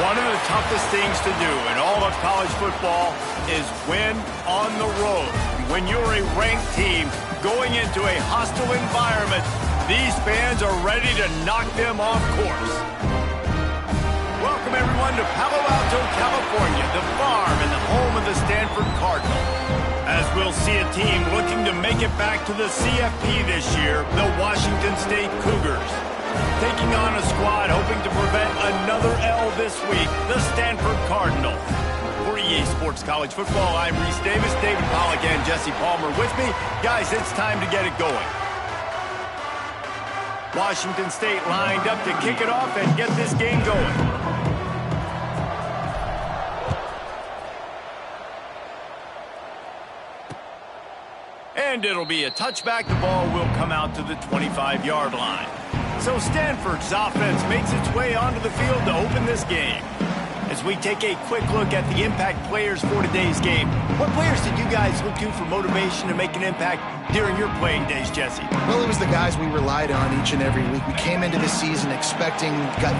One of the toughest things to do in all of college football is win on the road. When you're a ranked team going into a hostile environment, these fans are ready to knock them off course. Welcome, everyone, to Palo Alto, California, the farm and the home of the Stanford Cardinals. As we'll see a team looking to make it back to the CFP this year, the Washington State Cougars. Taking on a squad hoping to prevent another L this week, the Stanford Cardinals. For EA Sports College Football, I'm Reese Davis, David Pollack, and Jesse Palmer with me. Guys, it's time to get it going. Washington State lined up to kick it off and get this game going. And it'll be a touchback. The ball will come out to the 25-yard line. So Stanford's offense makes its way onto the field to open this game. As we take a quick look at the impact players for today's game, what players did you guys look to for motivation to make an impact during your playing days, Jesse? Well, it was the guys we relied on each and every week. We came into the season expecting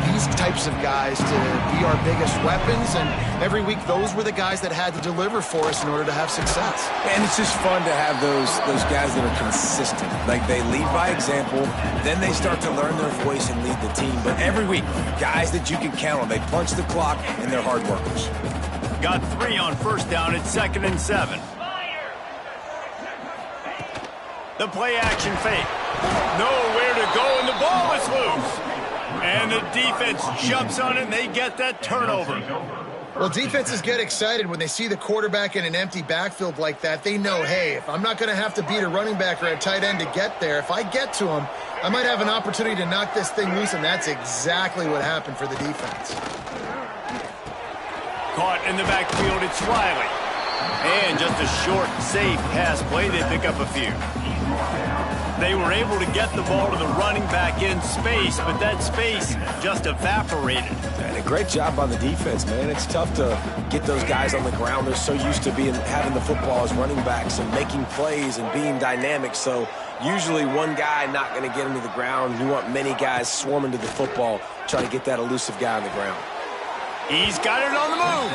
these types of guys to be our biggest weapons, and every week those were the guys that had to deliver for us in order to have success. And it's just fun to have those guys that are consistent. Like, they lead by example, then they start to learn their voice and lead the team. But every week, guys that you can count on, they punch the clock, and they're hard workers. Got 3 on first down. It's 2nd and 7. The play action fake. Nowhere to go, and the ball is loose. And the defense jumps on it, and they get that turnover. Well, defenses get excited when they see the quarterback in an empty backfield like that. They know, hey, if I'm not going to have to beat a running back or a tight end to get there, if I get to him, I might have an opportunity to knock this thing loose, and that's exactly what happened for the defense. Caught in the backfield, it's Riley. And just a short, safe pass play, they pick up a few. They were able to get the ball to the running back in space, but that space just evaporated. And a great job on the defense, man. It's tough to get those guys on the ground. They're so used to having the football as running backs and making plays and being dynamic. So usually one guy not going to get him to the ground. You want many guys swarming to the football, trying to get that elusive guy on the ground. He's got it on the move.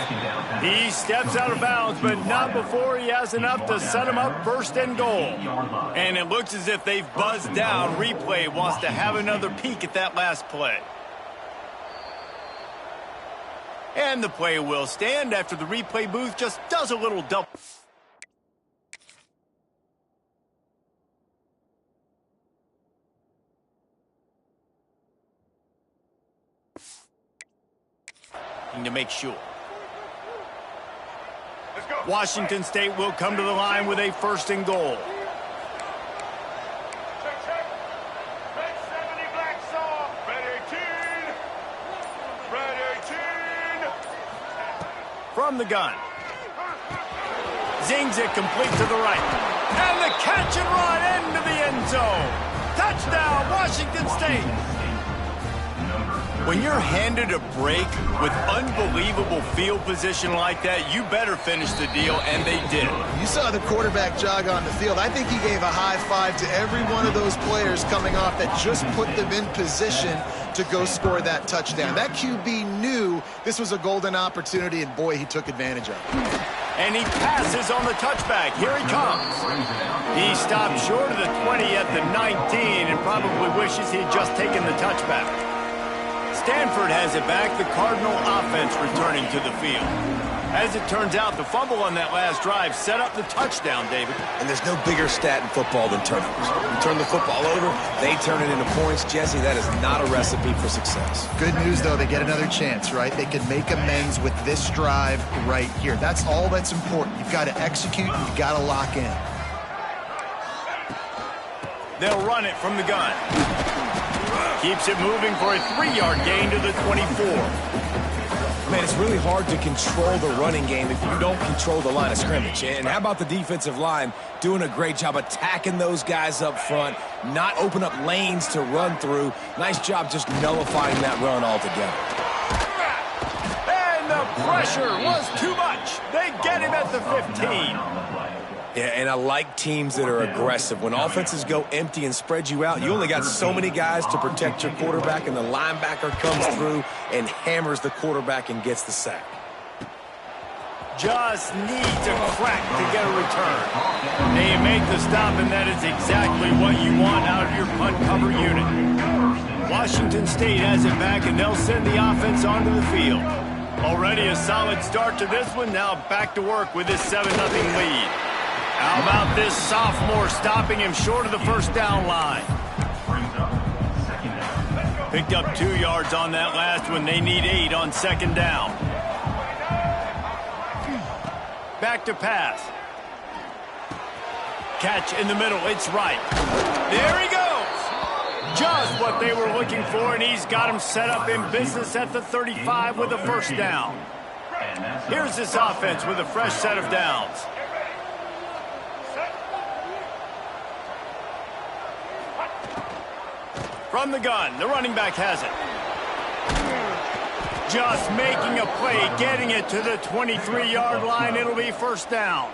He steps out of bounds, but not before he has enough to set him up 1st and goal. And it looks as if they've buzzed down. Replay wants to have another peek at that last play. And the play will stand after the replay booth just does a little double. To make sure. Washington State will come to the line with a 1st and goal. From the gun. Zings it complete to the right. And the catch and run into the end zone. Touchdown, Washington State. When you're handed a break with unbelievable field position like that, you better finish the deal, and they did. You saw the quarterback jog on the field. I think he gave a high five to every one of those players coming off that just put them in position to go score that touchdown. That QB knew this was a golden opportunity, and boy, he took advantage of it. And he passes on the touchback. Here he comes. He stopped short of the 20 at the 19 and probably wishes he'd just taken the touchback. Stanford has it back, the Cardinal offense returning to the field. As it turns out, the fumble on that last drive set up the touchdown, David. And there's no bigger stat in football than turnovers. You turn the football over, they turn it into points. Jesse, that is not a recipe for success. Good news, though, they get another chance, right? They can make amends with this drive right here. That's all that's important. You've got to execute, and you've got to lock in. They'll run it from the gun. Keeps it moving for a 3-yard gain to the 24. Man, it's really hard to control the running game if you don't control the line of scrimmage. And how about the defensive line doing a great job attacking those guys up front, not open up lanes to run through. Nice job just nullifying that run altogether. And the pressure was too much. They get him at the 15. Yeah, and I like teams that are aggressive. When offenses go empty and spread you out, you only got so many guys to protect your quarterback, and the linebacker comes through and hammers the quarterback and gets the sack. Just needs a crack to get a return. They make the stop, and that is exactly what you want out of your punt cover unit. Washington State has it back, and they'll send the offense onto the field. Already a solid start to this one. Now back to work with this 7-0 lead. How about this sophomore stopping him short of the first down line? Picked up 2 yards on that last one. They need 8 on second down. Back to pass. Catch in the middle. It's right. There he goes. Just what they were looking for, and he's got him set up in business at the 35 with a first down. Here's this offense with a fresh set of downs. From the gun, the running back has it. Just making a play, getting it to the 23-yard line. It'll be first down.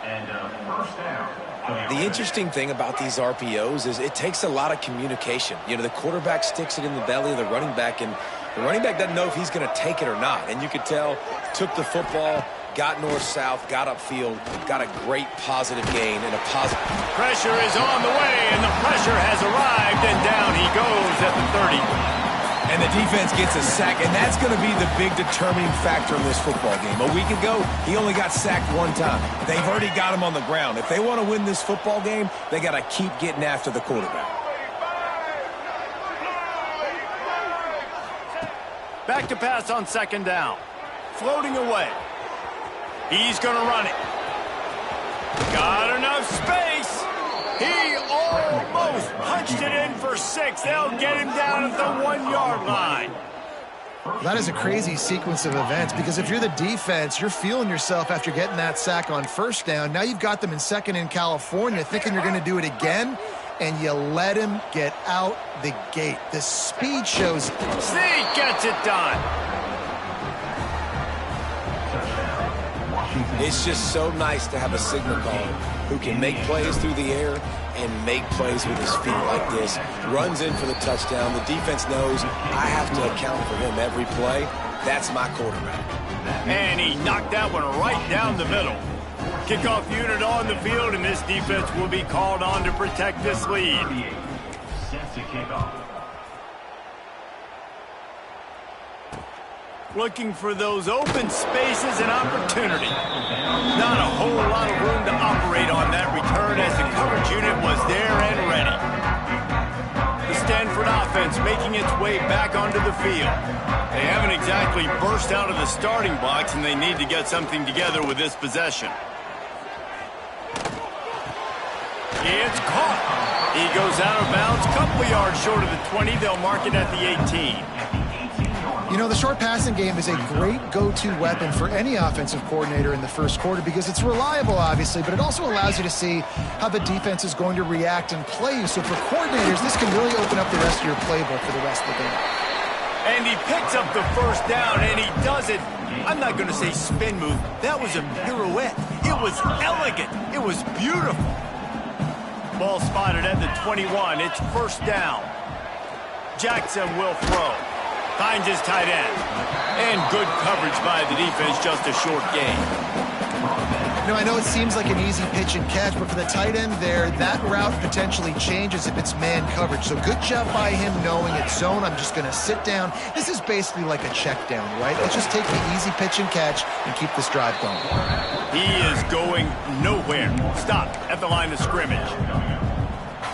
The interesting thing about these RPOs is it takes a lot of communication. You know, the quarterback sticks it in the belly of the running back, and the running back doesn't know if he's going to take it or not. And you could tell, took the football, got north-south, got upfield, got a great positive gain and a positive. Pressure is on the way, and the pressure has arrived, and down he goes at the 30. And the defense gets a sack, and that's going to be the big determining factor in this football game. A week ago, he only got sacked 1 time. They've already got him on the ground. If they want to win this football game, they got to keep getting after the quarterback. Back to pass on second down. Floating away. He's going to run it. Got enough space. He almost punched it in for 6. They'll get him down at the 1-yard line. That is a crazy sequence of events, because if you're the defense, you're feeling yourself after getting that sack on first down. Now you've got them in second in California, thinking you're going to do it again, and you let him get out the gate. The speed shows. Sneak gets it done. It's just so nice to have a signal caller who can make plays through the air and make plays with his feet like this. Runs in for the touchdown. The defense knows I have to account for him every play. That's my quarterback. And he knocked that one right down the middle. Kickoff unit on the field, and this defense will be called on to protect this lead. Set to kick off. Looking for those open spaces and opportunity. Not a whole lot of room to operate on that return, as the coverage unit was there and ready. The Stanford offense making its way back onto the field. They haven't exactly burst out of the starting blocks, and they need to get something together with this possession. It's caught. He goes out of bounds, couple yards short of the 20. They'll mark it at the 18. You know, the short passing game is a great go-to weapon for any offensive coordinator in the first quarter, because it's reliable, obviously, but it also allows you to see how the defense is going to react and play you. So for coordinators, this can really open up the rest of your playbook for the rest of the game. And he picks up the first down, and he does it. I'm not going to say spin move. That was a pirouette. It was elegant. It was beautiful. Ball spotted at the 21. It's first down. Jackson will throw. Finds his tight end. And good coverage by the defense, just a short gain. You know, I know it seems like an easy pitch and catch, but for the tight end there, that route potentially changes if it's man coverage. So good job by him knowing it's zone. I'm just going to sit down. This is basically like a check down, right? Let's just take the easy pitch and catch and keep this drive going. He is going nowhere. Stop at the line of scrimmage.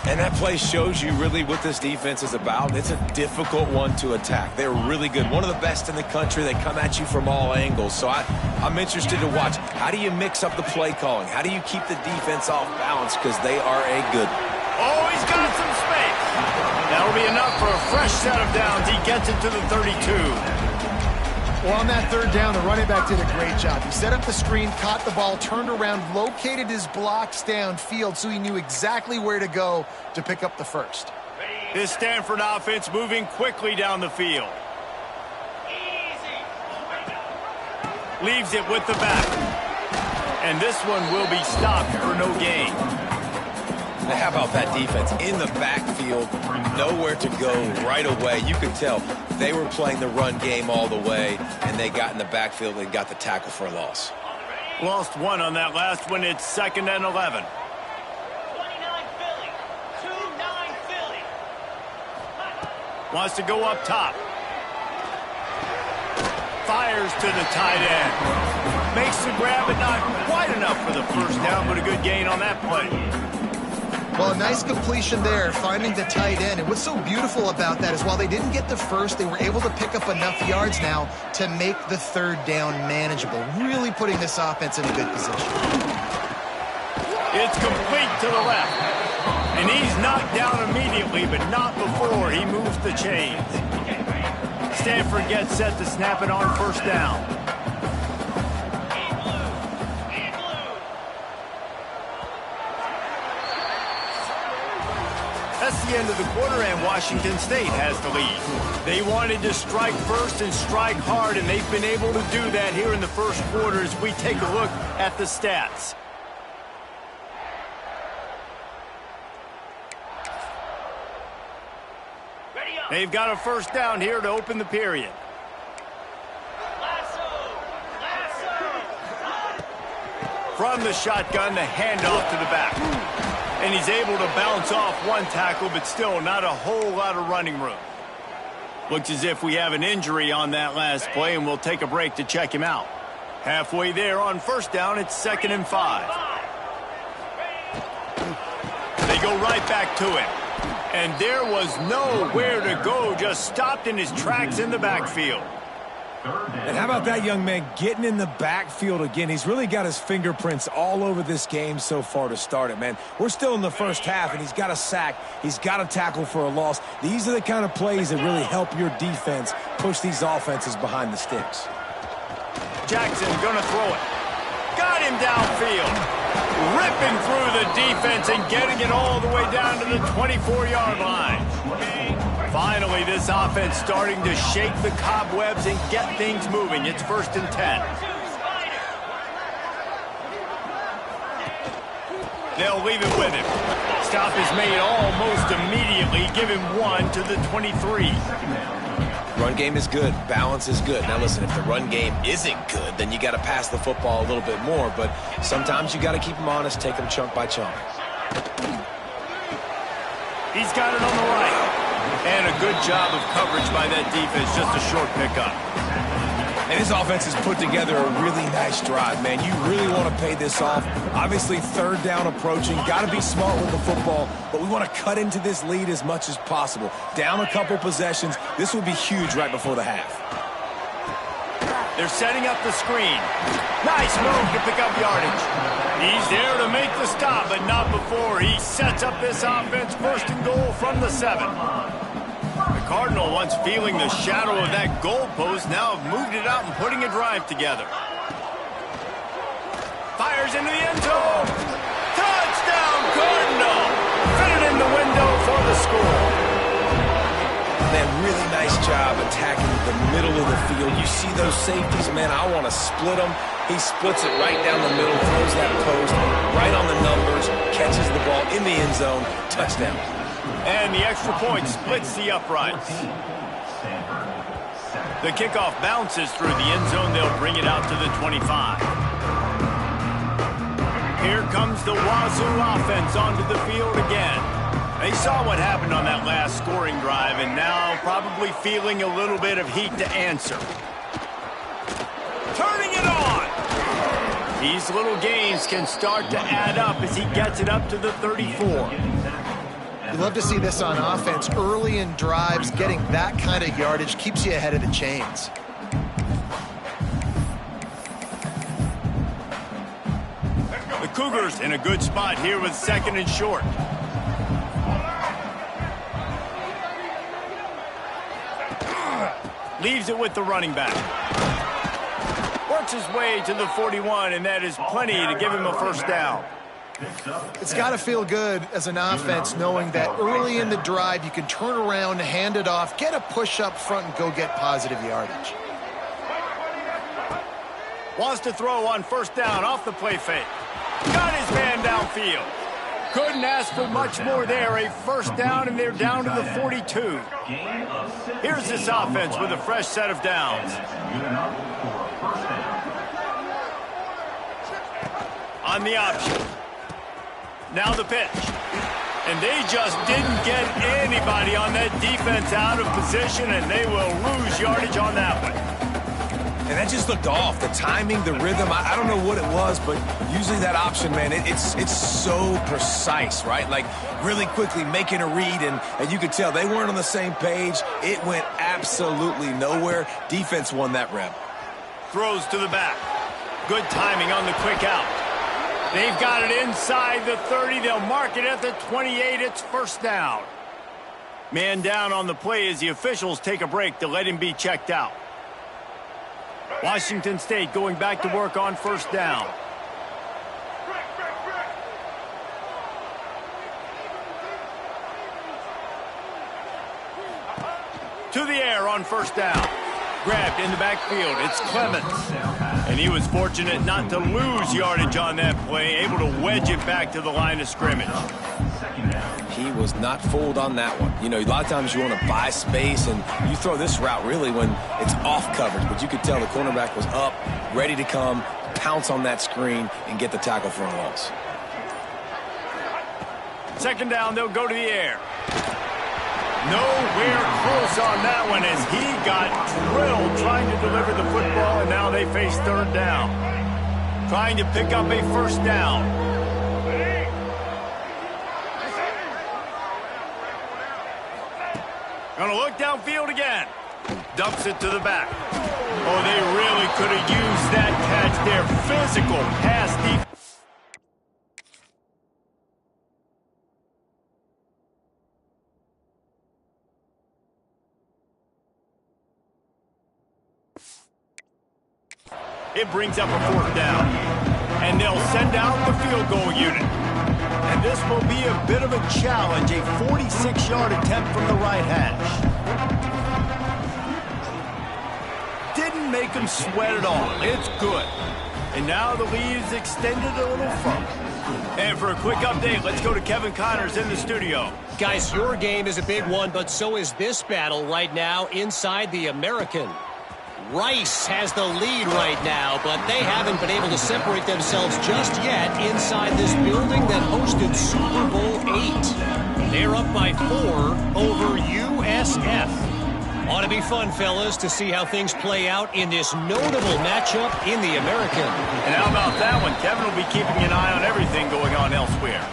And that play shows you really what this defense is about. It's a difficult one to attack. They're really good. One of the best in the country. They come at you from all angles. So I'm interested to watch. How do you mix up the play calling? How do you keep the defense off balance? Because they are a good one. Oh, he's got some space. That'll be enough for a fresh set of downs. He gets it to the 32. Well, on that third down, the running back did a great job. He set up the screen, caught the ball, turned around, located his blocks downfield, so he knew exactly where to go to pick up the first. This Stanford offense moving quickly down the field. Leaves it with the back. And this one will be stopped for no gain. Now, how about that defense? In the backfield, nowhere to go right away. You could tell they were playing the run game all the way, and they got in the backfield and got the tackle for a loss. Lost one on that last one. It's 2nd and 11. 29 Philly. 2-9 Philly. Wants to go up top. Fires to the tight end. Makes the grab, but not quite enough for the first down, but a good gain on that play. Well, a nice completion there, finding the tight end. And what's so beautiful about that is while they didn't get the first, they were able to pick up enough yards now to make the 3rd down manageable, really putting this offense in a good position. It's complete to the left. And he's knocked down immediately, but not before he moves the chains. Stanford gets set to snap it on 1st down. That's the end of the quarter, and Washington State has the lead. They wanted to strike first and strike hard, and they've been able to do that here in the first quarter as we take a look at the stats. They've got a 1st down here to open the period. From the shotgun, the handoff to the back. And he's able to bounce off one tackle, but still not a whole lot of running room. Looks as if we have an injury on that last play, and we'll take a break to check him out. Halfway there on 1st down, it's 2nd and 5. They go right back to him. And there was nowhere to go, just stopped in his tracks in the backfield. And how about that young man getting in the backfield again? He's really got his fingerprints all over this game so far to start it, man. We're still in the first half, and he's got a sack. He's got a tackle for a loss. These are the kind of plays that really help your defense push these offenses behind the sticks. Jackson gonna throw it. Got him downfield. Ripping through the defense and getting it all the way down to the 24-yard line. Finally, this offense starting to shake the cobwebs and get things moving. It's 1st and 10. They'll leave it with him. Stop is made almost immediately. Give him 1 to the 23. Run game is good. Balance is good. Now, listen, if the run game isn't good, then you got to pass the football a little bit more. But sometimes you got to keep them honest, take them chunk by chunk. He's got it on the right. And a good job of coverage by that defense. Just a short pickup. And his offense has put together a really nice drive, man. You really want to pay this off. Obviously, 3rd down approaching. Got to be smart with the football, but we want to cut into this lead as much as possible. Down a couple possessions. This will be huge right before the half. They're setting up the screen. Nice move to pick up yardage. He's there to make the stop, but not before he sets up this offense. 1st and goal from the 7. The Cardinal, once feeling the shadow of that goalpost, now have moved it out and putting a drive together. Fires into the end zone. Touchdown, Cardinal! Fitted in the window for the score. Man, really nice job attacking the middle of the field. You see those safeties, man, I want to split them. He splits it right down the middle, throws that post, right on the numbers, catches the ball in the end zone, touchdown. And the extra point splits the uprights. The kickoff bounces through the end zone. They'll bring it out to the 25. Here comes the Wazzu offense onto the field again. They saw what happened on that last scoring drive, and now probably feeling a little bit of heat to answer. Turning it on! These little gains can start to add up as he gets it up to the 34. You love to see this on offense. Early in drives, getting that kind of yardage keeps you ahead of the chains. The Cougars in a good spot here with 2nd and short. Leaves it with the running back. Works his way to the 41, and that is plenty to give him a 1st down. It's got to feel good as an offense knowing that early in the drive you can turn around, hand it off, get a push up front, and go get positive yardage. Wants to throw on first down off the play fake. Got his man downfield. Couldn't ask for much more there. A first down, and they're down to the 42. Here's this offense with a fresh set of downs. On the option. Now the pitch. And they just didn't get anybody on that defense out of position, and they will lose yardage on that one. And that just looked off. The timing, the rhythm, I don't know what it was, but usually that option, man, it's so precise, right? Like really quickly making a read, and you could tell they weren't on the same page. It went absolutely nowhere. Defense won that rep. Throws to the back. Good timing on the quick out. They've got it inside the 30. They'll mark it at the 28. It's first down. Man down on the play as the officials take a break to let him be checked out. Washington State going back to work on first down. To the air on first down. Grabbed in the backfield. It's Clemens. And he was fortunate not to lose yardage on that play, able to wedge it back to the line of scrimmage. He was not fooled on that one. You know, a lot of times you want to buy space, and you throw this route really when it's off coverage. But you could tell the cornerback was up, ready to come, pounce on that screen, and get the tackle for a loss. Second down, they'll go to the air. Nowhere close on that one as he got drilled trying to deliver the football, and now they face third down. Trying to pick up a first down. Gonna look downfield again. Dumps it to the back. Oh, they really could have used that catch there. Physical pass defense. It brings up a fourth down. And they'll send out the field goal unit. And this will be a bit of a challenge, a 46-yard attempt from the right hash. Didn't make him sweat at all. It's good. And now the lead is extended a little further. And for a quick update, let's go to Kevin Connors in the studio. Guys, your game is a big one, but so is this battle right now inside the American. Rice has the lead right now, but they haven't been able to separate themselves just yet inside this building that hosted Super Bowl 8. They're up by 4 over USF. Ought to be fun, fellas, to see how things play out in this notable matchup in the American. And how about that one? Kevin will be keeping an eye on everything going on elsewhere.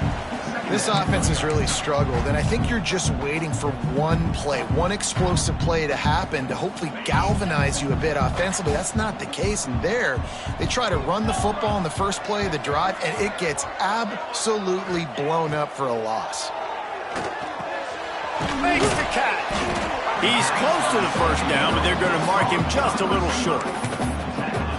This offense has really struggled, and I think you're just waiting for one play, one explosive play to happen to hopefully galvanize you a bit offensively. That's not the case, and there, they try to run the football in the first play of the drive, and it gets absolutely blown up for a loss. Makes the catch. He's close to the first down, but they're going to mark him just a little short.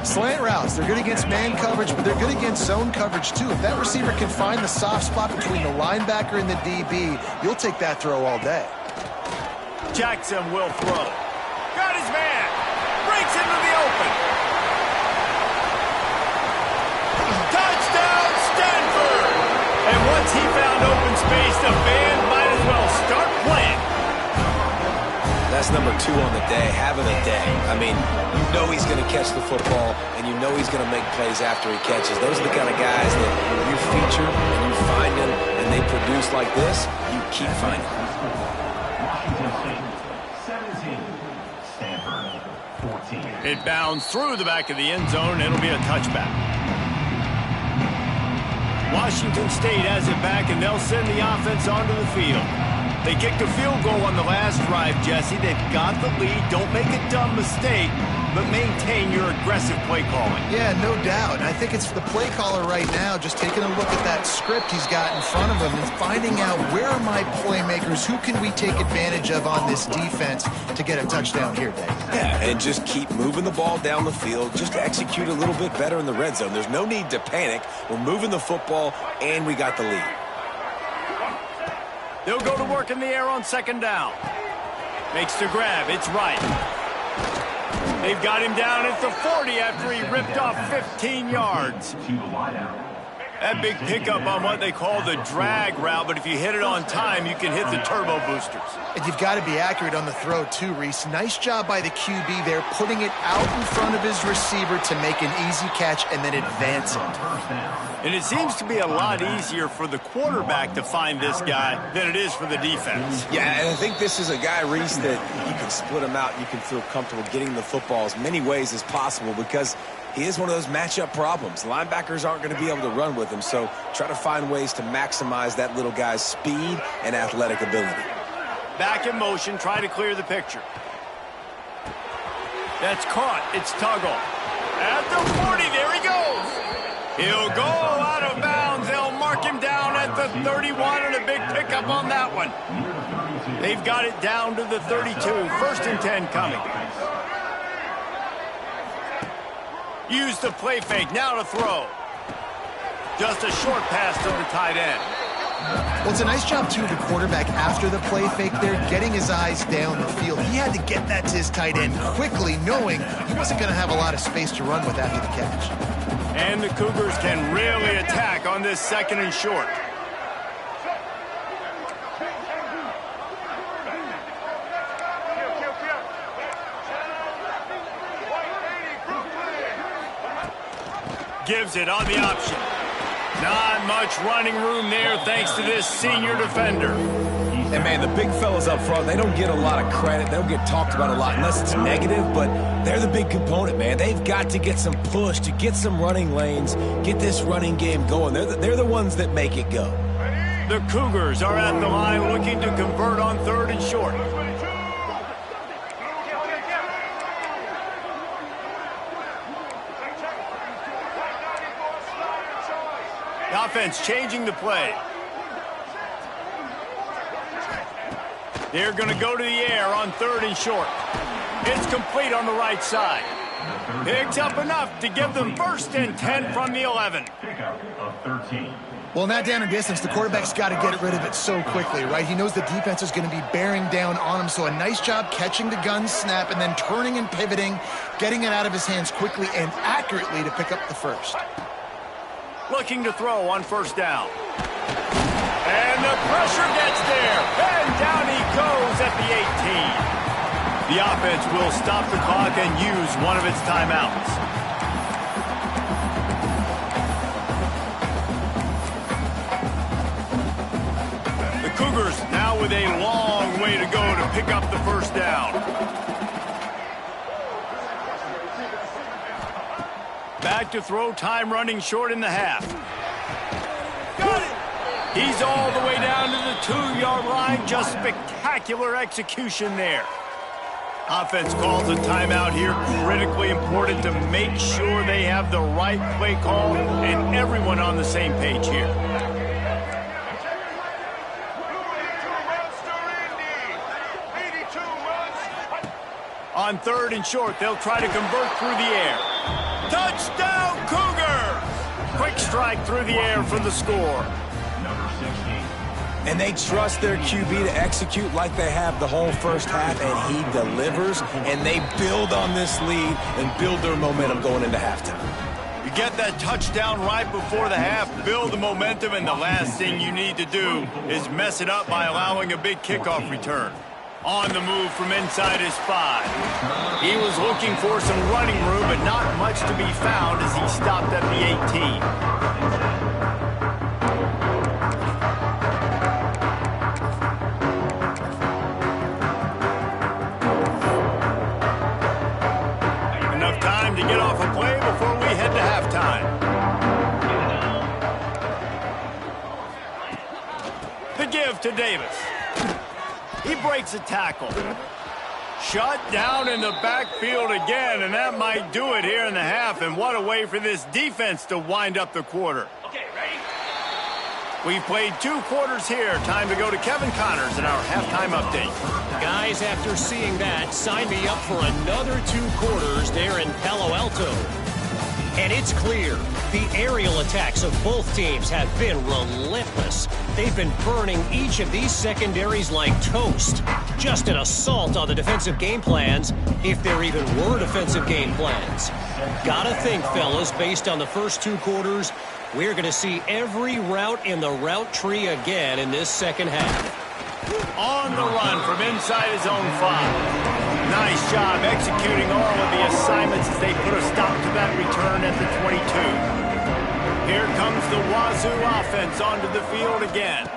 Slant routes, they're good against man coverage, but they're good against zone coverage too. If that receiver can find the soft spot between the linebacker and the DB, you'll take that throw all day. Jackson will throw. Got his man. Breaks into the open. Touchdown, Stanford! And once he found open space, the band might as well start playing. That's number 2 on the day, having a day. I mean, you know he's going to catch the football, and you know he's going to make plays after he catches. Those are the kind of guys that you feature, and you find them, and they produce like this, you keep finding them. It bounds through the back of the end zone. It'll be a touchback. Washington State has it back, and they'll send the offense onto the field. They kicked a field goal on the last drive, Jesse. They've got the lead. Don't make a dumb mistake, but maintain your aggressive play calling. Yeah, no doubt. I think it's the play caller right now just taking a look at that script he's got in front of him and finding out where are my playmakers, who can we take advantage of on this defense to get a touchdown here, Dave. Yeah, and just keep moving the ball down the field, just to execute a little bit better in the red zone. There's no need to panic. We're moving the football, and we got the lead. They'll go to work in the air on second down. Makes the grab. It's right. They've got him down at the 40 after he ripped off 15 yards. That big pickup on what they call the drag route, but if you hit it on time, you can hit the turbo boosters. And you've got to be accurate on the throw, too, Reese. Nice job by the QB there, putting it out in front of his receiver to make an easy catch and then advance it. And it seems to be a lot easier for the quarterback to find this guy than it is for the defense. Yeah, and I think this is a guy, Reese, that you can split him out. You can feel comfortable getting the football as many ways as possible because he is one of those matchup problems. Linebackers aren't going to be able to run with him, so try to find ways to maximize that little guy's speed and athletic ability. Back in motion, try to clear the picture. That's caught. It's Tuggle. At the 40, there he goes. He'll go out of bounds. They'll mark him down at the 31, and a big pickup on that one. They've got it down to the 32. 1st and 10 coming. Use the play fake, now to throw. Just a short pass to the tight end. Well, it's a nice job, too, the quarterback after the play fake there, getting his eyes down the field. He had to get that to his tight end quickly, knowing he wasn't going to have a lot of space to run with after the catch. And the Cougars can really attack on this 2nd and short. Gives it on the option. Not much running room there thanks to this senior defender. And, man, the big fellas up front, they don't get a lot of credit. They don't get talked about a lot unless it's negative, but they're the big component, man. They've got to get some push, to get some running lanes, get this running game going. They're the ones that make it go. The Cougars are at the line looking to convert on 3rd and short. The offense changing the play. They're going to go to the air on 3rd and short. It's complete on the right side. Picks up enough to give them 1st and 10 from the 11. Well, in that down and distance, the quarterback's got to get rid of it so quickly, right? He knows the defense is going to be bearing down on him, so a nice job catching the gun snap and then turning and pivoting, getting it out of his hands quickly and accurately to pick up the 1st. Looking to throw on 1st down. And the pressure gets there. And down he goes at the 18. The offense will stop the clock and use one of its timeouts. The Cougars now with a long way to go to pick up the 1st down. Back to throw, time running short in the half. Got it! He's all the way down to the 2-yard line. Just spectacular execution there. Offense calls a timeout here. Critically important to make sure they have the right play call and everyone on the same page here. On 3rd and short, they'll try to convert through the air. Touchdown, Cougar! Quick strike through the air for the score. And they trust their QB to execute like they have the whole 1st half, and he delivers, and they build on this lead and build their momentum going into halftime. You get that touchdown right before the half, build the momentum, and the last thing you need to do is mess it up by allowing a big kickoff return. On the move from inside his 5. He was looking for some running room, but not much to be found as he stopped at the 18. Enough time to get off a play before we head to halftime. The give to Davis. He breaks a tackle. Shut down in the backfield again, and that might do it here in the half. And what a way for this defense to wind up the quarter. Okay, ready? We've played 2 quarters here. Time to go to Kevin Connors in our halftime update. Guys, after seeing that, sign me up for another 2 quarters there in Palo Alto. And it's clear, the aerial attacks of both teams have been relentless. They've been burning each of these secondaries like toast. Just an assault on the defensive game plans, if there even were defensive game plans. Gotta think, fellas, based on the first 2 quarters, we're going to see every route in the route tree again in this second half. On the run from inside his own 5. Nice job executing all of the assignments as they put a stop to that return at the 22. Here comes the Wazzu offense onto the field again.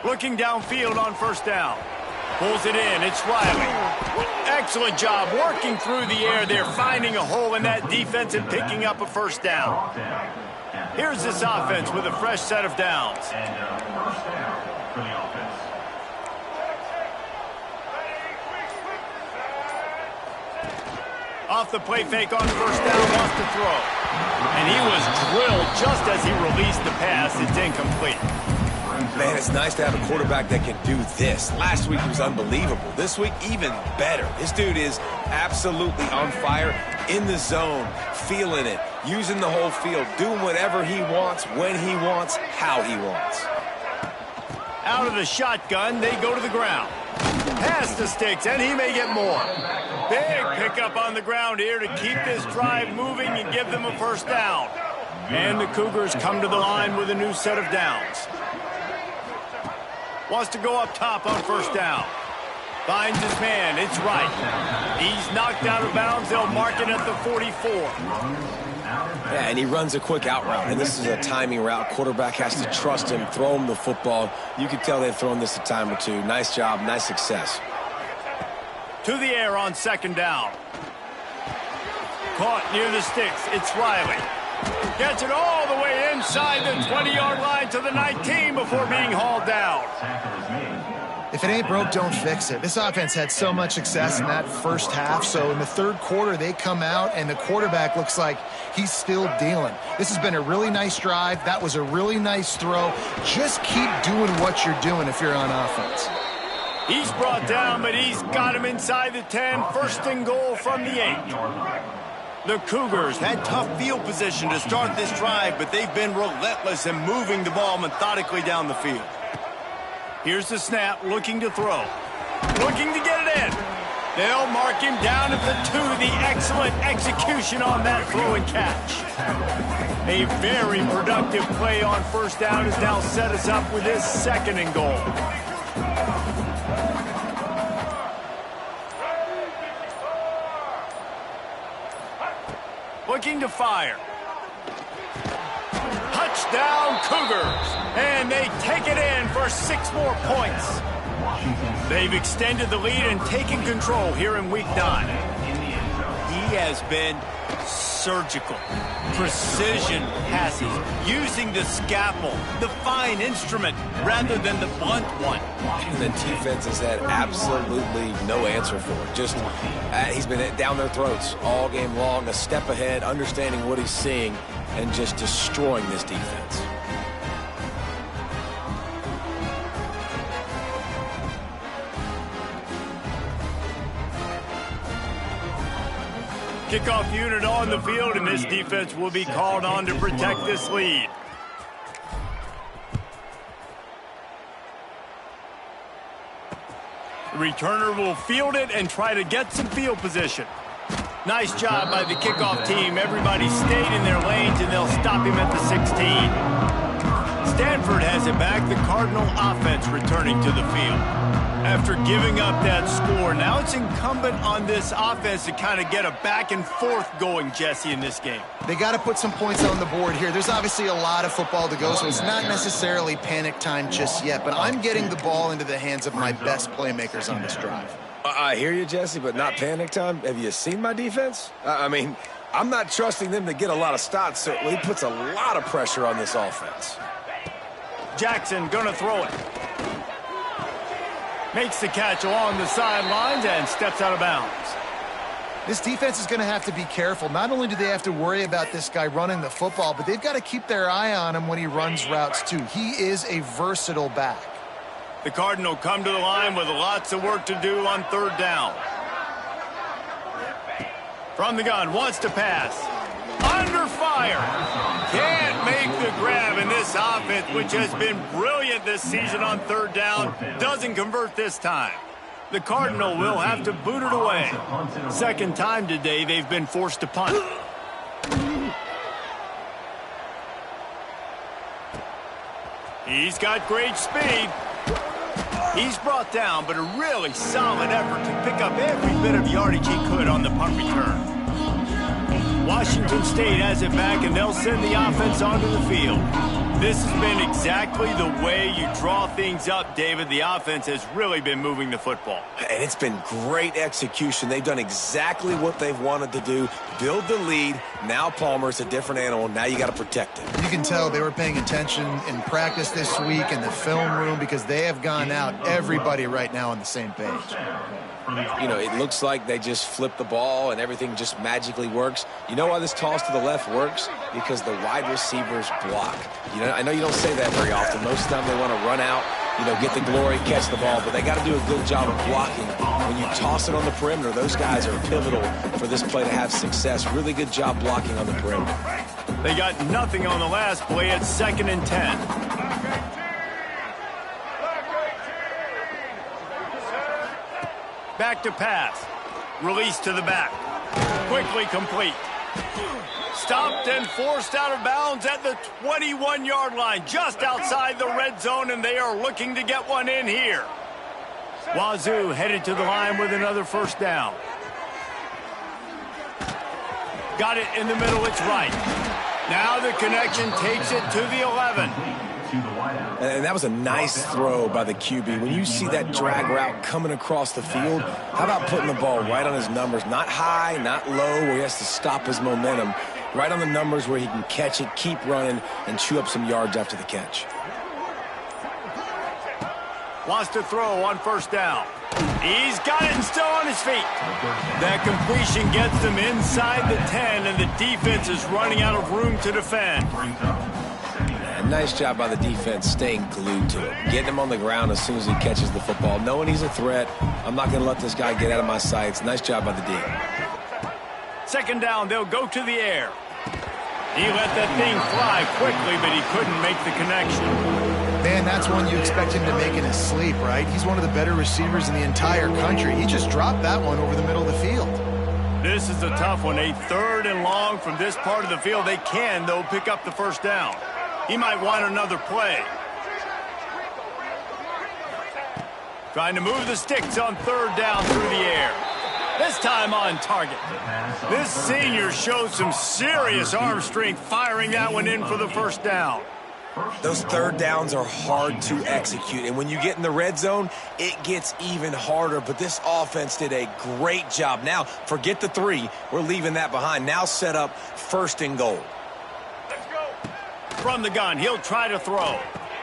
Looking downfield on first down. Pulls it in. It's Riley. Excellent job working through the air there, finding a hole in that defense and picking up a first down. Here's this offense with a fresh set of downs. First down for the offense. Off the play fake on first down, wants to throw. And he was drilled just as he released the pass. It's incomplete. Man, it's nice to have a quarterback that can do this. Last week he was unbelievable. This week, even better. This dude is absolutely on fire, in the zone, feeling it, using the whole field, doing whatever he wants, when he wants, how he wants. Out of the shotgun, they go to the ground. Pass the sticks, and he may get more. Big pickup on the ground here to keep this drive moving and give them a first down. And the Cougars come to the line with a new set of downs. Wants to go up top on first down. Finds his man. It's right. He's knocked out of bounds. They'll mark it at the 44. Yeah, and he runs a quick out route, and this is a timing route. Quarterback has to trust him, throw him the football. You can tell they've thrown this a time or two. Nice job, nice success. To the air on second down. Caught near the sticks. It's Riley. Gets it all the way inside the 20-yard line to the 19 before being hauled down. If it ain't broke, don't fix it. This offense had so much success in that first half, so in the third quarter, they come out, and the quarterback looks like he's still dealing. This has been a really nice drive. That was a really nice throw. Just keep doing what you're doing if you're on offense. He's brought down, but he's got him inside the 10. First and goal from the 8. The Cougars had tough field position to start this drive, but they've been relentless in moving the ball methodically down the field. Here's the snap, looking to throw. Looking to get it in. They'll mark him down at the 2. The excellent execution on that throw and catch. A very productive play on first down has now set us up with his second and goal. Looking to fire. Touchdown Cougars. And they take it in for 6 more points. They've extended the lead and taken control here in week 9. He has been surgical. Precision passes. Using the scalpel, the fine instrument, rather than the blunt one. And the defense has had absolutely no answer for it. Just, he's been down their throats all game long, a step ahead, understanding what he's seeing, and just destroying this defense. Kickoff unit on the field, and this defense will be called on to protect this lead. The returner will field it and try to get some field position. Nice job by the kickoff team. Everybody stayed in their lanes, and they'll stop him at the 16. Stanford has it back. The Cardinal offense returning to the field. After giving up that score, now it's incumbent on this offense to kind of get a back and forth going, Jesse, in this game. They got to put some points on the board here. There's obviously a lot of football to go, so it's not necessarily panic time just yet, but I'm getting the ball into the hands of my best playmakers on this drive. I hear you, Jesse, but not panic time. Have you seen my defense? I mean, I'm not trusting them to get a lot of stops, so he puts a lot of pressure on this offense. Jackson gonna throw it. Makes the catch along the sidelines and steps out of bounds. This defense is going to have to be careful. Not only do they have to worry about this guy running the football, but they've got to keep their eye on him when he runs routes too. He is a versatile back. The Cardinals come to the line with lots of work to do on third down. From the gun, wants to pass. Under fire. Can't make the grab, in this offense, which has been brilliant this season on third down, doesn't convert this time. The Cardinal will have to boot it away. Second time today they've been forced to punt. He's got great speed. He's brought down, but a really solid effort to pick up every bit of yardage he could on the punt return. Washington State has it back, and they'll send the offense onto the field. This has been exactly the way you draw things up, David. The offense has really been moving the football. And it's been great execution. They've done exactly what they've wanted to do. Build the lead. Now Palmer's a different animal. Now you got to protect him. You can tell they were paying attention in practice this week in the film room because they have gone out, everybody right now on the same page. You know, it looks like they just flip the ball and everything just magically works. You know why this toss to the left works? Because the wide receivers block. You know, I know you don't say that very often. Most of the time they want to run out, you know, get the glory, catch the ball, but they got to do a good job of blocking. When you toss it on the perimeter, those guys are pivotal for this play to have success. Really good job blocking on the perimeter. They got nothing on the last play at 2nd and 10. Back to pass. Release to the back. Quickly complete. Stopped and forced out of bounds at the 21-yard line, just outside the red zone, and they are looking to get one in here. Wazzu headed to the line with another first down. Got it in the middle, it's right. Now the connection takes it to the 11. And that was a nice throw by the QB. When you see that drag route coming across the field, how about putting the ball right on his numbers? Not high, not low, where he has to stop his momentum. Right on the numbers where he can catch it, keep running, and chew up some yards after the catch. Wants to throw on first down. He's got it and still on his feet. That completion gets them inside the 10, and the defense is running out of room to defend. Nice job by the defense staying glued to him. Getting him on the ground as soon as he catches the football. Knowing he's a threat, I'm not going to let this guy get out of my sights. Nice job by the D. Second down, they'll go to the air. He let that thing fly quickly, but he couldn't make the connection. Man, that's one you expect him to make in his sleep, right? He's one of the better receivers in the entire country. He just dropped that one over the middle of the field. This is a tough one. A 3rd and long from this part of the field. They can, though, pick up the first down. He might want another play. Trying to move the sticks on 3rd down through the air. This time on target. This senior shows some serious arm strength firing that one in for the first down. Those 3rd downs are hard to execute, and when you get in the red zone, it gets even harder, but this offense did a great job. Now, forget the 3. We're leaving that behind. Now set up 1st and goal. From the gun, he'll try to throw.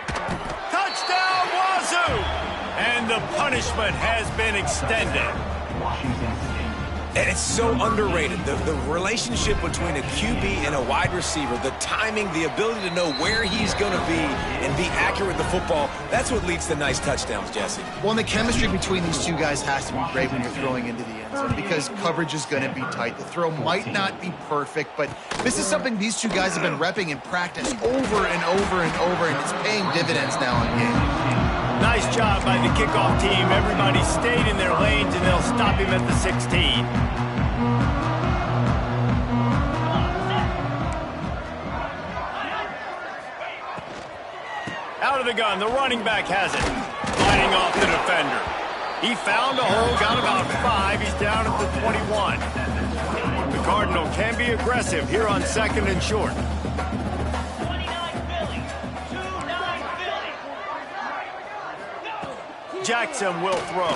Touchdown, Wazzu! And the punishment has been extended. And it's so underrated. The relationship between a QB and a wide receiver, the timing, the ability to know where he's going to be and be accurate with the football, that's what leads to nice touchdowns, Jesse. Well, and the chemistry between these two guys has to be great when you're throwing into the end zone because coverage is going to be tight. The throw might not be perfect, but this is something these two guys have been repping in practice over and over and over, and it's paying dividends now in game. Nice job by the kickoff team. Everybody stayed in their lanes, and they'll stop him at the 16. Out of the gun, the running back has it. Fighting off the defender. He found a hole, got about 5. He's down at the 21. The Cardinal can be aggressive here on 2nd and short. Jackson will throw.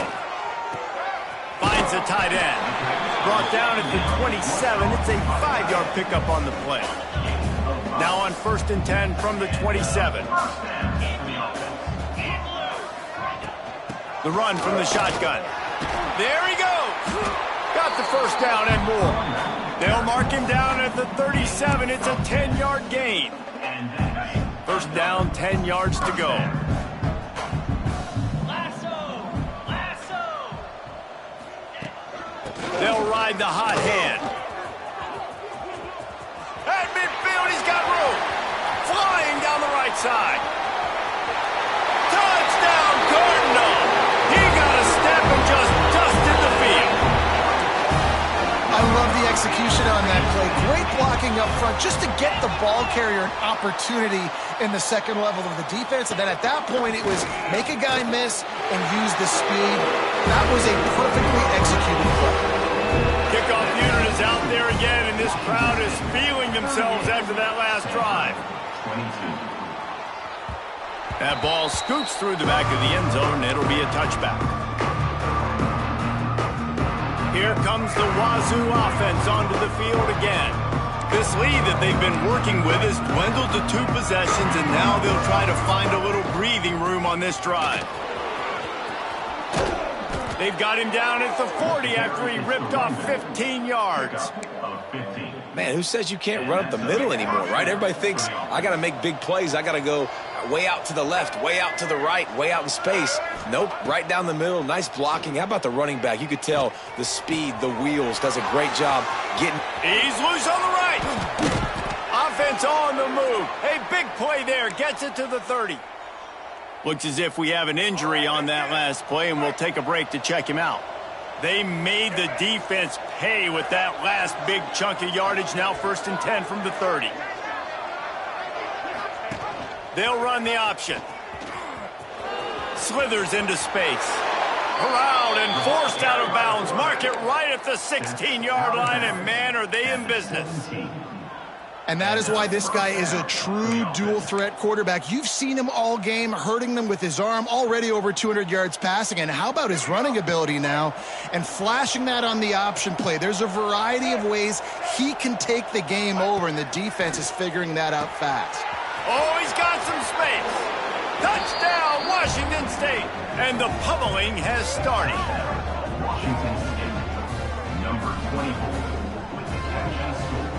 Finds a tight end. Brought down at the 27. It's a 5-yard pickup on the play. Now on 1st and 10 from the 27. The run from the shotgun. There he goes. Got the first down and more. They'll mark him down at the 37. It's a 10-yard gain. First down, 10 yards to go. They'll ride the hot hand. At midfield, he's got room. Flying down the right side. Touchdown, Cardinal. He got a step and just I love the execution on that play. Great blocking up front just to get the ball carrier an opportunity in the second level of the defense. And then at that point, it was make a guy miss and use the speed. That was a perfectly executed play. Kickoff unit is out there again, and this crowd is feeling themselves after that last drive. 22. That ball scoots through the back of the end zone, and it'll be a touchback. Here comes the Wazzu offense onto the field again. This lead that they've been working with has dwindled to 2 possessions, and now they'll try to find a little breathing room on this drive. They've got him down at the 40 after he ripped off 15 yards. Man, who says you can't run up the middle anymore, right? Everybody thinks, I got to make big plays. I got to go way out to the left, way out to the right, way out in space. Nope, right down the middle. Nice blocking. How about the running back? You could tell the speed, the wheels, does a great job getting. He's loose on the right. Offense on the move. Hey, big play there. Gets it to the 30. Looks as if we have an injury on that last play, and we'll take a break to check him out. They made the defense pay with that last big chunk of yardage. Now 1st and 10 from the 30. They'll run the option. Slithers into space. Around and forced out of bounds. Mark it right at the 16-yard line, and man, are they in business. And that is why this guy is a true dual-threat quarterback. You've seen him all game, hurting them with his arm, already over 200 yards passing. And how about his running ability now? And flashing that on the option play. There's a variety of ways he can take the game over, and the defense is figuring that out fast. Oh, he's got some space. Touchdown, Washington State. And the pummeling has started. Washington State, number 24, with the catch and score.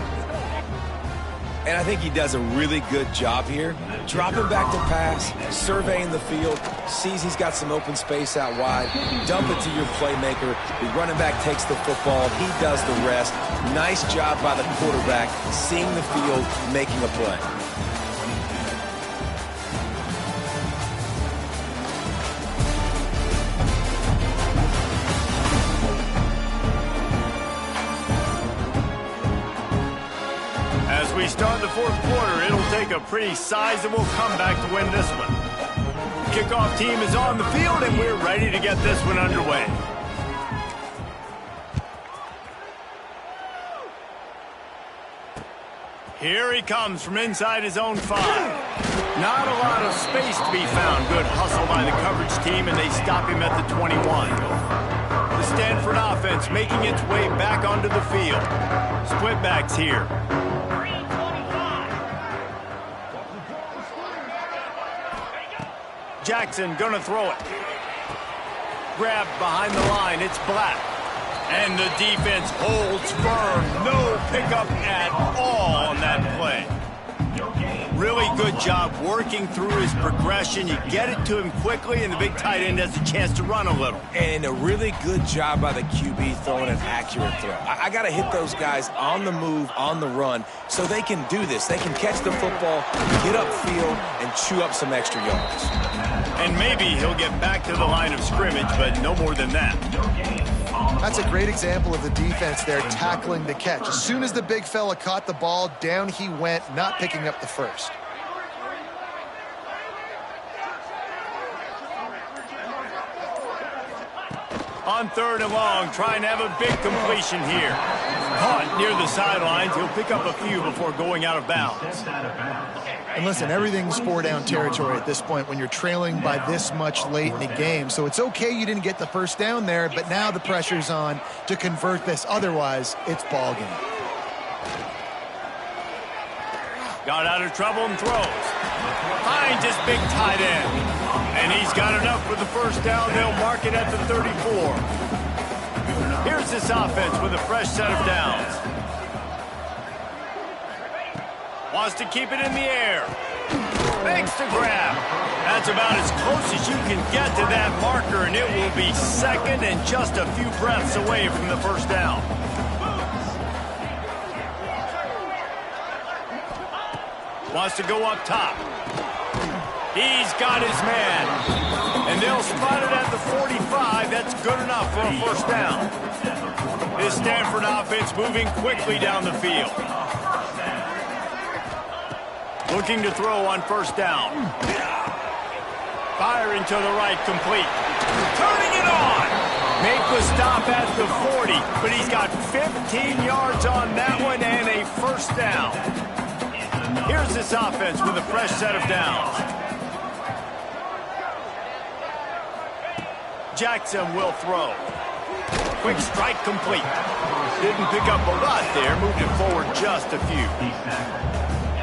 And I think he does a really good job here. Dropping back to pass, surveying the field, sees he's got some open space out wide, dump it to your playmaker. The running back takes the football. He does the rest. Nice job by the quarterback, seeing the field, making a play. As we start the 4th quarter, it'll take a pretty sizable comeback to win this one. Kickoff team is on the field, and we're ready to get this one underway. Here he comes from inside his own 5. Not a lot of space to be found. Good hustle by the coverage team, and they stop him at the 21. The Stanford offense making its way back onto the field. Split backs here. Jackson gonna throw it. Grabbed behind the line, it's Black. And the defense holds firm. No pickup at all on that play. Really good job working through his progression. You get it to him quickly, and the big tight end has a chance to run a little. And a really good job by the QB throwing an accurate throw. I got to hit those guys on the move, on the run, so they can do this. They can catch the football, get upfield, and chew up some extra yards. And maybe he'll get back to the line of scrimmage, but no more than that. That's a great example of the defense there tackling the catch. As soon as the big fella caught the ball, down he went, not picking up the first. On 3rd and long, trying to have a big completion here. Caught near the sidelines. He'll pick up a few before going out of bounds. And listen, everything's 4-down territory at this point when you're trailing by this much late in the game. So it's okay you didn't get the first down there, but now the pressure's on to convert this. Otherwise, it's ball game. Got out of trouble and throws. Finds his big tight end. And he's got enough for the first down. They'll mark it at the 34. Here's this offense with a fresh set of downs. Wants to keep it in the air. Makes the grab. That's about as close as you can get to that marker, and it will be 2nd and just a few breaths away from the first down. Wants to go up top. He's got his man. And they'll spot it at the 45. That's good enough for a first down. This Stanford offense moving quickly down the field. Looking to throw on first down. Firing to the right, complete. Turning it on. Make the stop at the 40, but he's got 15 yards on that one and a first down. Here's this offense with a fresh set of downs. Jackson will throw. Quick strike complete. Didn't pick up a lot there, moved it forward just a few.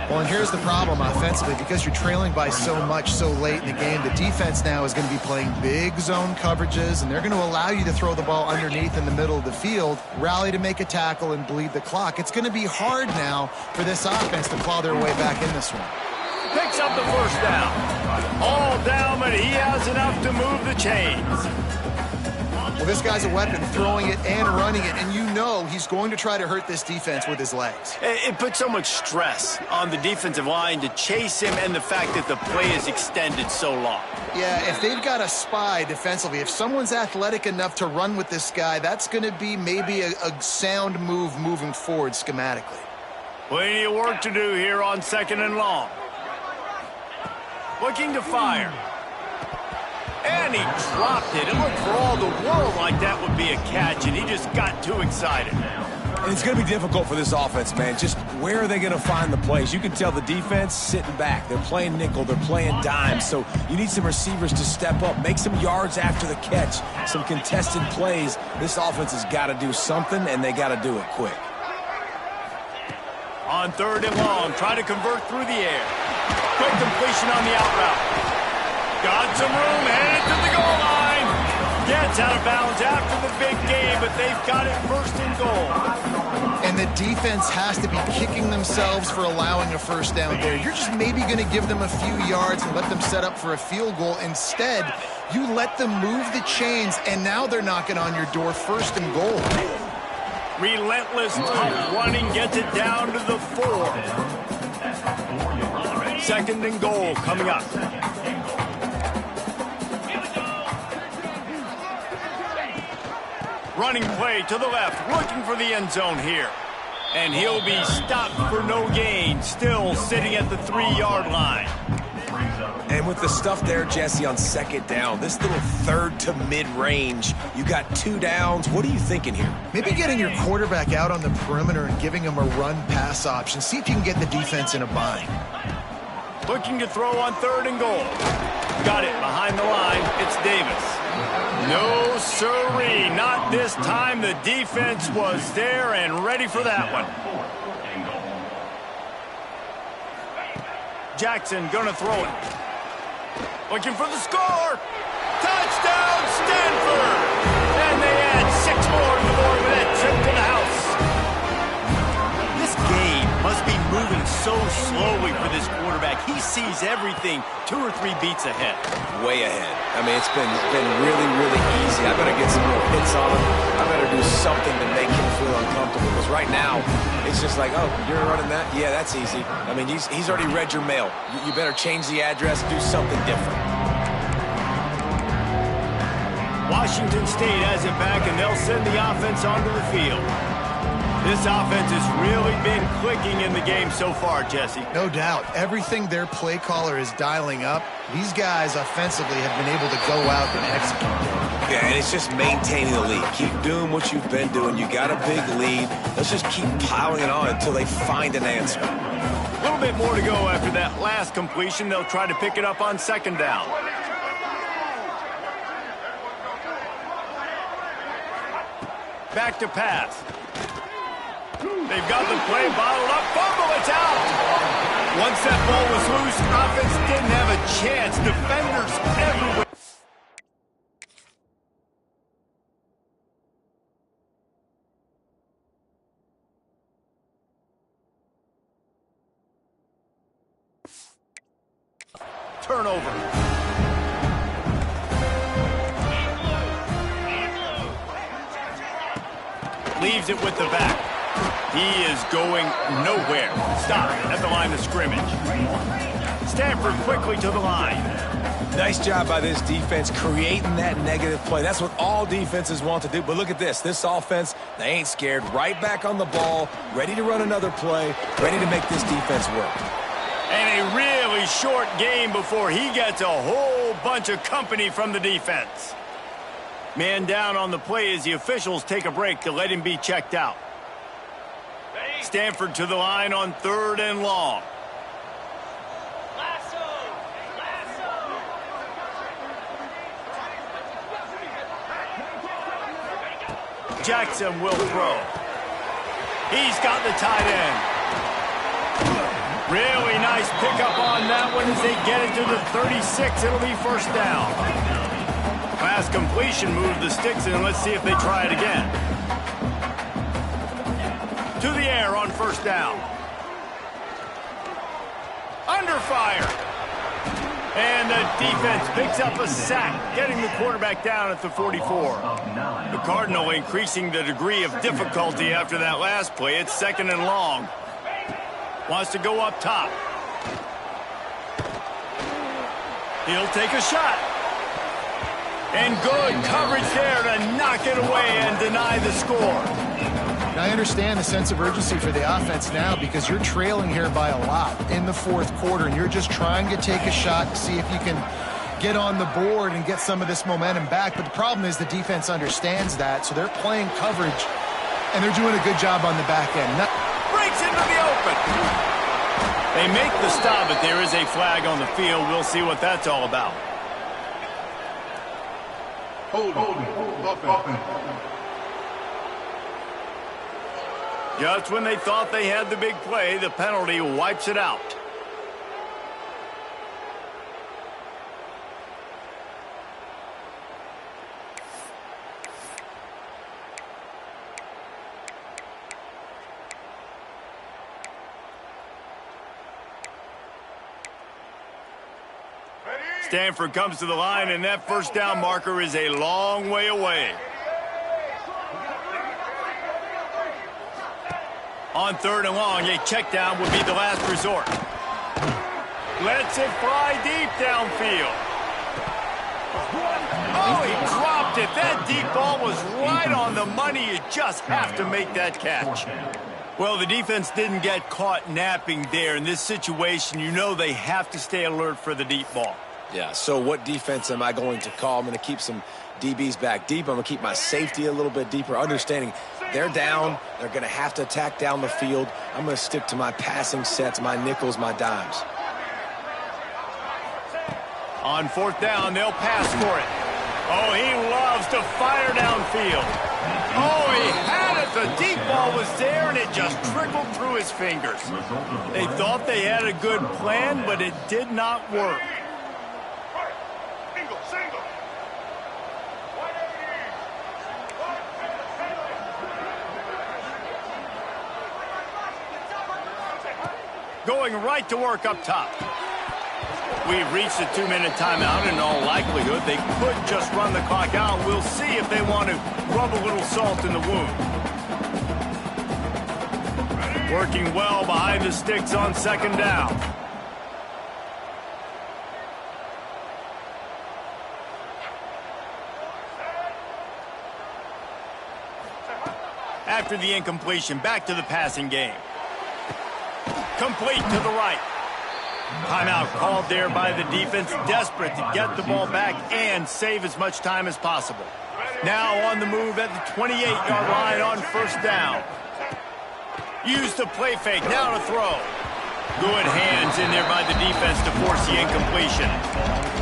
Well, and here's the problem offensively. Because you're trailing by so much so late in the game, the defense now is going to be playing big zone coverages, and they're going to allow you to throw the ball underneath in the middle of the field, rally to make a tackle, and bleed the clock. It's going to be hard now for this offense to claw their way back in this one. Picks up the first down. All down, but he has enough to move the chains. Well, this guy's a weapon, throwing it and running it, and you know he's going to try to hurt this defense with his legs. It puts so much stress on the defensive line to chase him, and the fact that the play is extended so long. Yeah, if they've got a spy defensively, if someone's athletic enough to run with this guy, that's going to be maybe a sound move moving forward schematically. Plenty of work to do here on 2nd and long. Looking to fire. And he dropped it. It looked for all the world like that would be a catch, and he just got too excited. And it's going to be difficult for this offense, man. Just where are they going to find the plays? You can tell the defense sitting back. They're playing nickel. They're playing dime. So you need some receivers to step up, make some yards after the catch, some contested plays. This offense has got to do something, and they got to do it quick. On 3rd and long, try to convert through the air. Quick completion on the out route. Got some room, headed to the goal line. Gets out of bounds after the big game, but they've got it 1st and goal. And the defense has to be kicking themselves for allowing a first down there. You're just maybe going to give them a few yards and let them set up for a field goal. Instead, you let them move the chains, and now they're knocking on your door 1st and goal. Relentless, tough running gets it down to the 4. 2nd and goal coming up. Running play to the left, looking for the end zone here. And he'll be stopped for no gain, still sitting at the 3-yard line. And with the stuff there, Jesse, on 2nd down, this little 3rd to mid-range, you got 2 downs. What are you thinking here? Maybe getting your quarterback out on the perimeter and giving him a run-pass option. See if you can get the defense in a bind. Looking to throw on 3rd and goal. Got it behind the line. It's Davis. No sirree, not this time. The defense was there and ready for that one. Jackson gonna throw it. Looking for the score. Touchdown, Stanford! And they add 6 more to the board with that trip to the house. This game must be moving so slowly for this quarterback. He sees everything 2 or 3 beats ahead. Way ahead. I mean, it's been really, really easy. I better get some more hits on him. I better do something to make him feel uncomfortable. Because right now, it's just like, oh, you're running that? Yeah, that's easy. I mean, he's already read your mail. You better change the address, do something different. Washington State has it back, and they'll send the offense onto the field. This offense has really been clicking in the game so far, Jesse. No doubt. Everything their play caller is dialing up, these guys offensively have been able to go out and execute. Yeah, and it's just maintaining the lead. Keep doing what you've been doing. You got a big lead. Let's just keep piling it on until they find an answer. A little bit more to go after that last completion. They'll try to pick it up on 2nd down. Back to pass. They've got the play bottled up. Fumble, it's out. Once that ball was loose, offense didn't have a chance. Defenders everywhere. Turnover. Leaves it with the back. He is going nowhere. Stop at the line of scrimmage. Stanford quickly to the line. Nice job by this defense creating that negative play. That's what all defenses want to do. But look at this. This offense, they ain't scared. Right back on the ball, ready to run another play, ready to make this defense work. And a really short game before he gets a whole bunch of company from the defense. Man down on the play as the officials take a break to let him be checked out. Stanford to the line on 3rd and long. Jackson will throw. He's got the tight end. Really nice pickup on that one as they get it to the 36. It'll be first down. Pass completion, move the sticks, and let's see if they try it again. To the air on first down. Under fire. And the defense picks up a sack, getting the quarterback down at the 44. The Cardinal increasing the degree of difficulty after that last play. It's 2nd and long. Wants to go up top. He'll take a shot. And good coverage there to knock it away and deny the score. Now, I understand the sense of urgency for the offense now because you're trailing here by a lot in the 4th quarter, and you're just trying to take a shot to see if you can get on the board and get some of this momentum back. But the problem is the defense understands that, so they're playing coverage, and they're doing a good job on the back end. Breaks into the open. They make the stop, but there is a flag on the field. We'll see what that's all about. Hold on. Just when they thought they had the big play, the penalty wipes it out. Stanford comes to the line, and that first down marker is a long way away. On 3rd and long, a check down would be the last resort. Lets it fly deep downfield. Oh, he dropped it. That deep ball was right on the money. You just have to make that catch. Well, the defense didn't get caught napping there. In this situation, you know they have to stay alert for the deep ball. Yeah, so what defense am I going to call? I'm going to keep some DBs back deep. I'm going to keep my safety a little bit deeper, understanding they're down. They're going to have to attack down the field. I'm going to stick to my passing sets, my nickels, my dimes. On 4th down, they'll pass for it. Oh, he loves to fire downfield. Oh, he had it. The deep ball was there, and it just trickled through his fingers. They thought they had a good plan, but it did not work. Going right to work up top. We've reached a 2-minute timeout. In all likelihood, they could just run the clock out. We'll see if they want to rub a little salt in the wound. Working well behind the sticks on 2nd down. After the incompletion, back to the passing game. Complete to the right. Timeout called there by the defense, desperate to get the ball back and save as much time as possible. Now on the move at the 28-yard line on 1st down. Use the play fake, now to throw. Good hands in there by the defense to force the incompletion.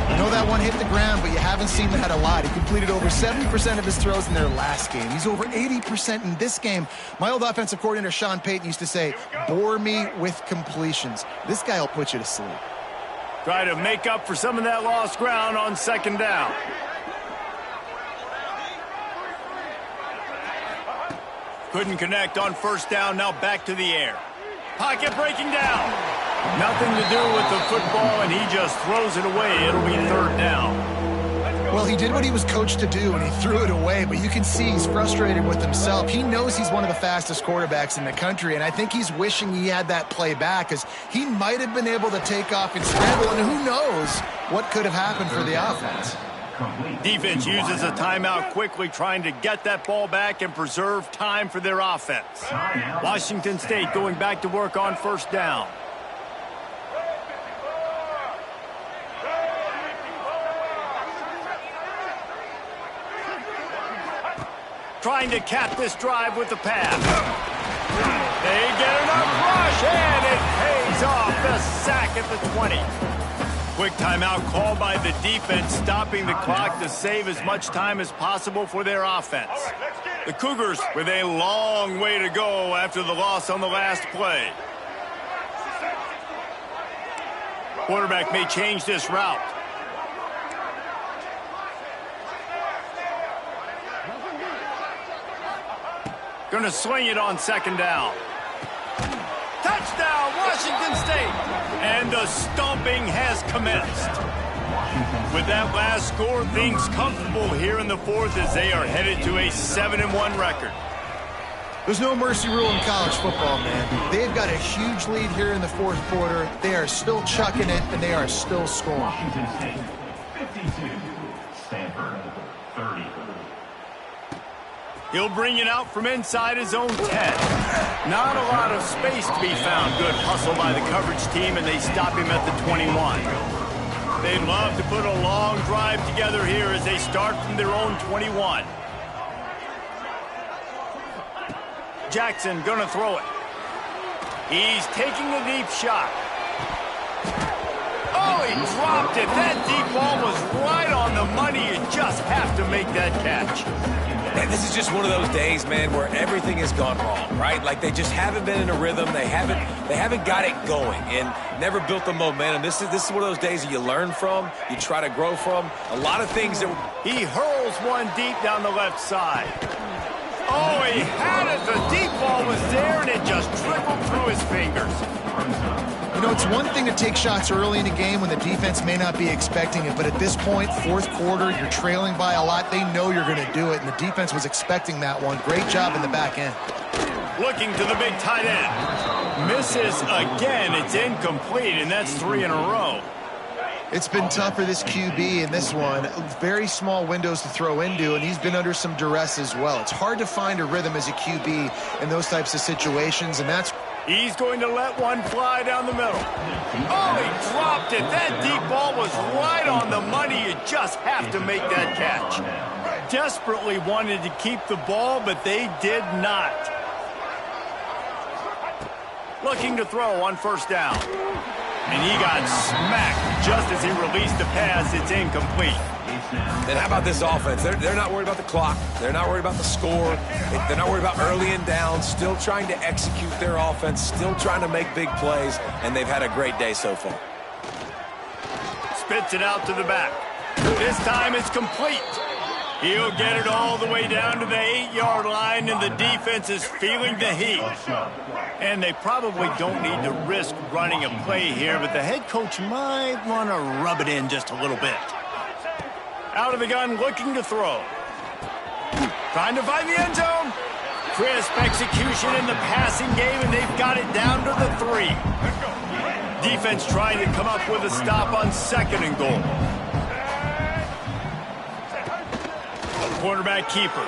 I know that one hit the ground, but you haven't seen that a lot. He completed over 70% of his throws in their last game. He's over 80% in this game. My old offensive coordinator, Sean Payton, used to say, bore me with completions. This guy will put you to sleep. Try to make up for some of that lost ground on 2nd down. Couldn't connect on 1st down, now back to the air. Pocket breaking down. Nothing to do with the football, and he just throws it away. It'll be 3rd down. Well, he did what he was coached to do, and he threw it away, but you can see he's frustrated with himself. He knows he's one of the fastest quarterbacks in the country, and I think he's wishing he had that play back, because he might have been able to take off and scramble, and who knows what could have happened for the offense. Defense uses a timeout quickly, trying to get that ball back and preserve time for their offense. Washington State going back to work on first down. Trying to cap this drive with the pass. They get enough rush, and it pays off. The sack at the 20. Quick timeout called by the defense, stopping the clock to save as much time as possible for their offense. The Cougars with a long way to go after the loss on the last play. Quarterback may change this route. Going to swing it on second down. Touchdown, Washington State. And the stomping has commenced. With that last score, things comfortable here in the fourth as they are headed to a 7-1 record. There's no mercy rule in college football, man. They've got a huge lead here in the fourth quarter. They are still chucking it, and they are still scoring. Washington State, 52. Stanford, 30. He'll bring it out from inside his own 10. Not a lot of space to be found. Good hustle by the coverage team, and they stop him at the 21. They'd love to put a long drive together here as they start from their own 21. Jackson gonna throw it. He's taking a deep shot. Oh, he dropped it. That deep ball was right on the money. You just have to make that catch. And this is just one of those days, man, where everything has gone wrong, right? Like they just haven't been in a rhythm. They haven't got it going and never built the momentum. This is one of those days that you learn from, you try to grow from. A lot of things that he hurls one deep down the left side. Oh, he had it. The deep ball was there, and it just trickled through his fingers. You know, it's one thing to take shots early in a game when the defense may not be expecting it, but at this point, fourth quarter, you're trailing by a lot. They know you're going to do it, and the defense was expecting that one. Great job in the back end. Looking to the big tight end. Misses again. It's incomplete, and that's 3 in a row. It's been tough for this QB in this one. Very small windows to throw into, and he's been under some duress as well. It's hard to find a rhythm as a QB in those types of situations, and that's... He's going to let one fly down the middle. Oh, he dropped it. That deep ball was right on the money. You just have to make that catch. Desperately wanted to keep the ball, but they did not. Looking to throw on first down. And he got smacked just as he released the pass. It's incomplete. And how about this offense? They're not worried about the clock. They're not worried about the score. They're not worried about early and down. Still trying to execute their offense. Still trying to make big plays. And they've had a great day so far. Spits it out to the back. This time it's complete. He'll get it all the way down to the 8-yard line, and the defense is feeling the heat. And they probably don't need to risk running a play here, but the head coach might want to rub it in just a little bit. Out of the gun, looking to throw. Trying to find the end zone. Crisp execution in the passing game, and they've got it down to the 3. Defense trying to come up with a stop on 2nd and goal. Quarterback keeper.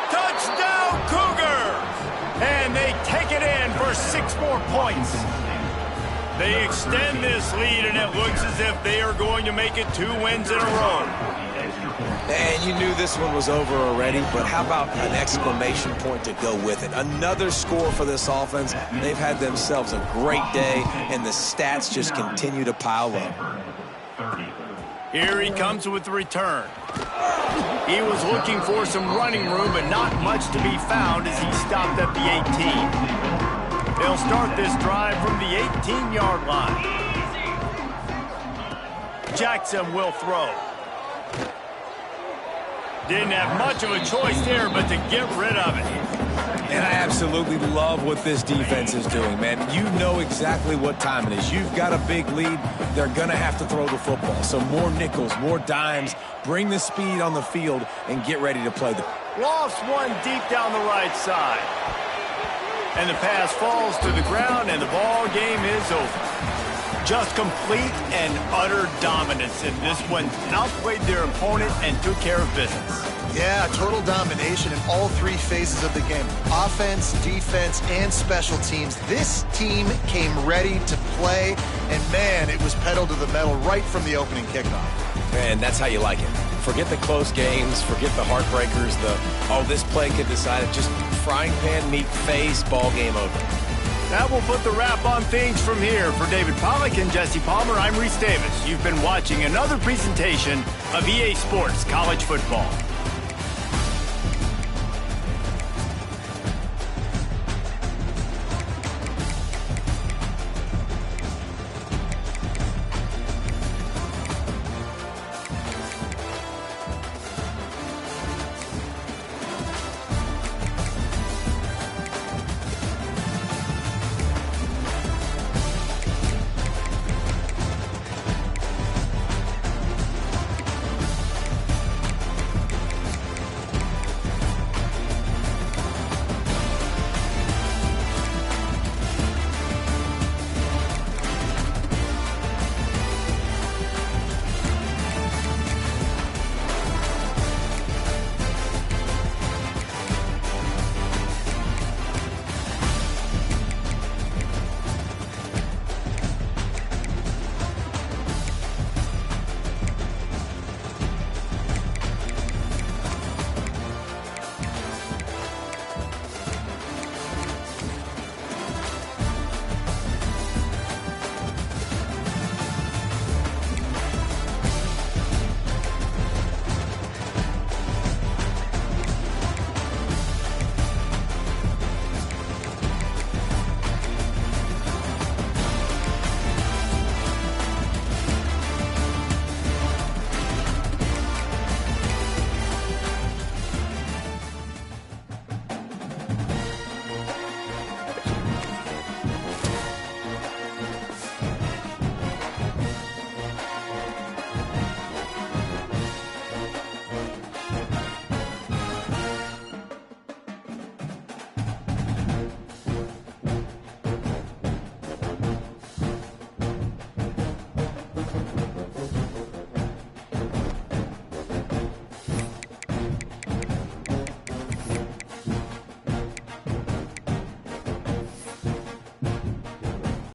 Touchdown, Cougars! And they take it in for 6 more points. They extend this lead, and it looks as if they are going to make it 2 wins in a row. And you knew this one was over already, but how about an exclamation point to go with it? Another score for this offense. They've had themselves a great day, and the stats just continue to pile up. Here he comes with the return. He was looking for some running room, but not much to be found as he stopped at the 18. They'll start this drive from the 18-yard line. Jackson will throw. Didn't have much of a choice there, but to get rid of it. And I absolutely love what this defense is doing, man. You know exactly what time it is. You've got a big lead. They're going to have to throw the football. So more nickels, more dimes. Bring the speed on the field and get ready to play them. Lofts one deep down the right side. And the pass falls to the ground, and the ball game is over. Just complete and utter dominance, and this one outplayed their opponent and took care of business. Yeah, total domination in all three phases of the game. Offense, defense, and special teams. This team came ready to play, and man, it was pedal to the metal right from the opening kickoff. And that's how you like it. Forget the close games, forget the heartbreakers, this play could decide it. Just frying pan, meat face, ball game over. That will put the wrap on things from here. For David Pollack and Jesse Palmer, I'm Reese Davis. You've been watching another presentation of EA Sports College Football.